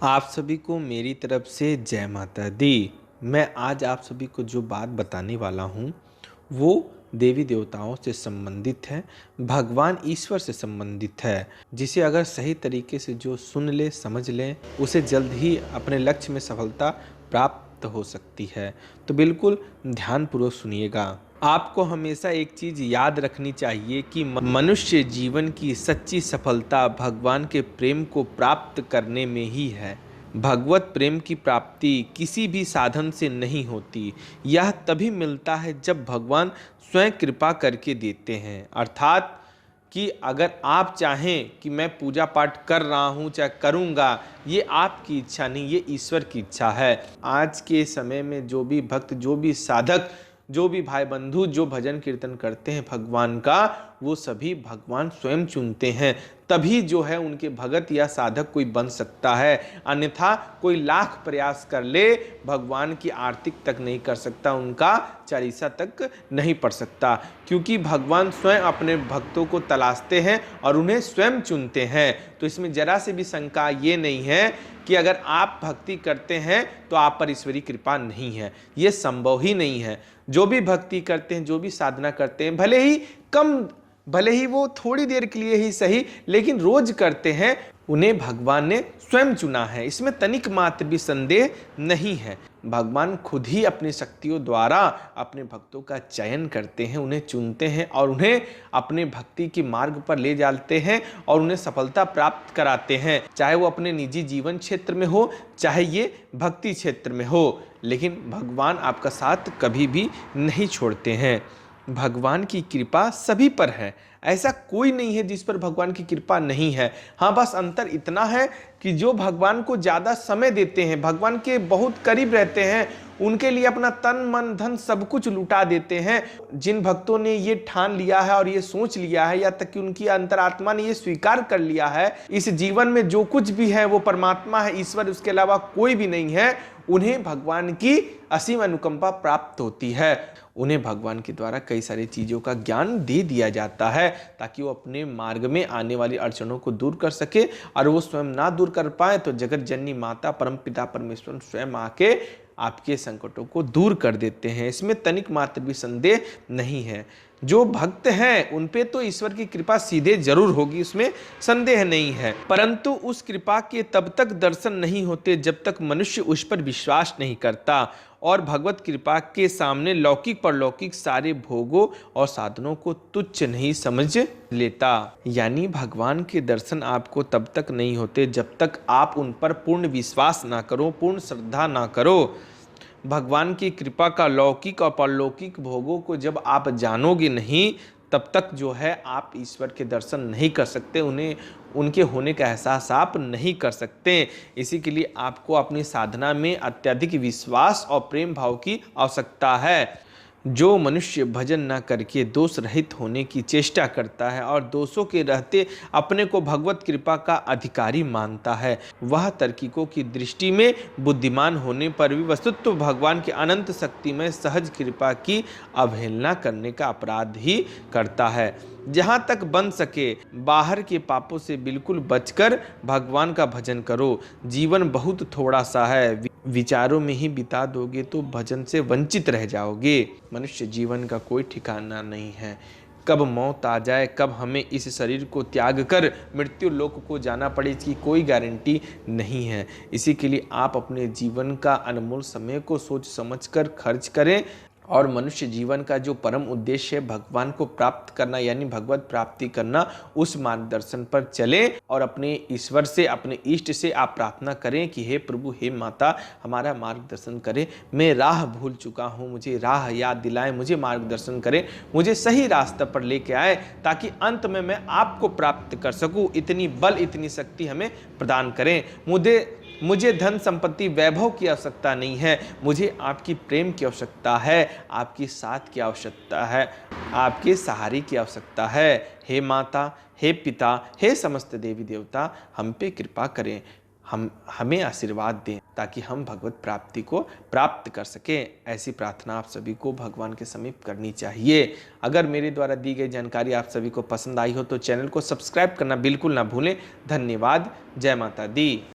आप सभी को मेरी तरफ से जय माता दी। मैं आज आप सभी को जो बात बताने वाला हूँ वो देवी देवताओं से संबंधित है, भगवान ईश्वर से संबंधित है, जिसे अगर सही तरीके से जो सुन ले समझ ले उसे जल्द ही अपने लक्ष्य में सफलता प्राप्त हो सकती है। तो बिल्कुल ध्यानपूर्वक सुनिएगा। आपको हमेशा एक चीज़ याद रखनी चाहिए कि मनुष्य जीवन की सच्ची सफलता भगवान के प्रेम को प्राप्त करने में ही है। भगवत प्रेम की प्राप्ति किसी भी साधन से नहीं होती। यह तभी मिलता है जब भगवान स्वयं कृपा करके देते हैं। अर्थात कि अगर आप चाहें कि मैं पूजा पाठ कर रहा हूँ चाहे करूँगा, ये आपकी इच्छा नहीं, ये ईश्वर की इच्छा है। आज के समय में जो भी भक्त, जो भी साधक, जो भी भाई बंधु जो भजन कीर्तन करते हैं भगवान का, वो सभी भगवान स्वयं चुनते हैं। तभी जो है उनके भगत या साधक कोई बन सकता है, अन्यथा कोई लाख प्रयास कर ले भगवान की आरती तक नहीं कर सकता, उनका चालीसा तक नहीं पढ़ सकता। क्योंकि भगवान स्वयं अपने भक्तों को तलाशते हैं और उन्हें स्वयं चुनते हैं। तो इसमें जरा से भी शंका ये नहीं है कि अगर आप भक्ति करते हैं तो आप पर ईश्वरी कृपा नहीं है, ये संभव ही नहीं है। जो भी भक्ति करते हैं, जो भी साधना करते हैं, भले ही वो थोड़ी देर के लिए ही सही, लेकिन रोज करते हैं, उन्हें भगवान ने स्वयं चुना है, इसमें तनिक मात्र भी संदेह नहीं है। भगवान खुद ही अपनी शक्तियों द्वारा अपने भक्तों का चयन करते हैं, उन्हें चुनते हैं और उन्हें अपने भक्ति के मार्ग पर ले जाते हैं और उन्हें सफलता प्राप्त कराते हैं, चाहे वो अपने निजी जीवन क्षेत्र में हो, चाहे ये भक्ति क्षेत्र में हो। लेकिन भगवान आपका साथ कभी भी नहीं छोड़ते हैं। भगवान की कृपा सभी पर है, ऐसा कोई नहीं है जिस पर भगवान की कृपा नहीं है। हाँ, बस अंतर इतना है कि जो भगवान को ज़्यादा समय देते हैं, भगवान के बहुत करीब रहते हैं, उनके लिए अपना तन मन धन सब कुछ लुटा देते हैं। जिन भक्तों ने ये ठान लिया है और ये सोच लिया है, या तक कि उनकी अंतरात्मा ने ये स्वीकार कर लिया है इस जीवन में जो कुछ भी है वो परमात्मा है, ईश्वर, उसके अलावा कोई भी नहीं है, उन्हें भगवान की असीम अनुकंपा प्राप्त होती है। उन्हें भगवान के द्वारा कई सारी चीज़ों का ज्ञान दे दिया जाता है ताकि वो अपने मार्ग में आने वाली अड़चनों को दूर कर सके, और वो स्वयं ना दूर कर पाए तो जगत जननी माता परमपिता परमेश्वर स्वयं आके आपके संकटों को दूर कर देते हैं। इसमें तनिक मात्र भी संदेह नहीं है। जो भक्त हैं उन पे तो ईश्वर की कृपा सीधे जरूर होगी, उसमें संदेह नहीं है, परंतु उस कृपा के तब तक दर्शन नहीं होते जब तक मनुष्य उस पर विश्वास नहीं करता और भगवत कृपा के सामने लौकिक परलौकिक सारे भोगों और साधनों को तुच्छ नहीं समझ लेता। यानी भगवान के दर्शन आपको तब तक नहीं होते जब तक आप उन पर पूर्ण विश्वास ना करो, पूर्ण श्रद्धा ना करो। भगवान की कृपा का लौकिक और परलौकिक भोगों को जब आप जानोगे नहीं, तब तक जो है आप ईश्वर के दर्शन नहीं कर सकते, उन्हें उनके होने का एहसास आप नहीं कर सकते। इसी के लिए आपको अपनी साधना में अत्यधिक विश्वास और प्रेम भाव की आवश्यकता है। जो मनुष्य भजन न करके दोष रहित होने की चेष्टा करता है और दोषों के रहते अपने को भगवत कृपा का अधिकारी मानता है, वह तार्किकों की दृष्टि में बुद्धिमान होने पर भी वस्तुतः भगवान की अनंत शक्ति में सहज कृपा की अवहेलना करने का अपराध ही करता है। जहाँ तक बन सके बाहर के पापों से बिल्कुल बचकर भगवान का भजन करो। जीवन बहुत थोड़ा सा है, विचारों में ही बिता दोगे तो भजन से वंचित रह जाओगे। मनुष्य जीवन का कोई ठिकाना नहीं है, कब मौत आ जाए, कब हमें इस शरीर को त्याग कर मृत्यु लोक को जाना पड़े, इसकी कोई गारंटी नहीं है। इसी के लिए आप अपने जीवन का अनमोल समय को सोच समझकर खर्च करें और मनुष्य जीवन का जो परम उद्देश्य है भगवान को प्राप्त करना, यानी भगवत प्राप्ति करना, उस मार्गदर्शन पर चले और अपने ईश्वर से, अपने इष्ट से आप प्रार्थना करें कि हे प्रभु, हे माता, हमारा मार्गदर्शन करें। मैं राह भूल चुका हूँ, मुझे राह याद दिलाएं, मुझे मार्गदर्शन करें, मुझे सही रास्ते पर लेके आए ताकि अंत में मैं आपको प्राप्त कर सकूँ। इतनी बल, इतनी शक्ति हमें प्रदान करें। मुझे धन संपत्ति वैभव की आवश्यकता नहीं है, मुझे आपकी प्रेम की आवश्यकता है, आपकी साथ की आवश्यकता है, आपके सहारे की आवश्यकता है। हे माता, हे पिता, हे समस्त देवी देवता, हम पे कृपा करें, हमें आशीर्वाद दें ताकि हम भगवत प्राप्ति को प्राप्त कर सकें। ऐसी प्रार्थना आप सभी को भगवान के समीप करनी चाहिए। अगर मेरे द्वारा दी गई जानकारी आप सभी को पसंद आई हो तो चैनल को सब्सक्राइब करना बिल्कुल ना भूलें। धन्यवाद। जय माता दी।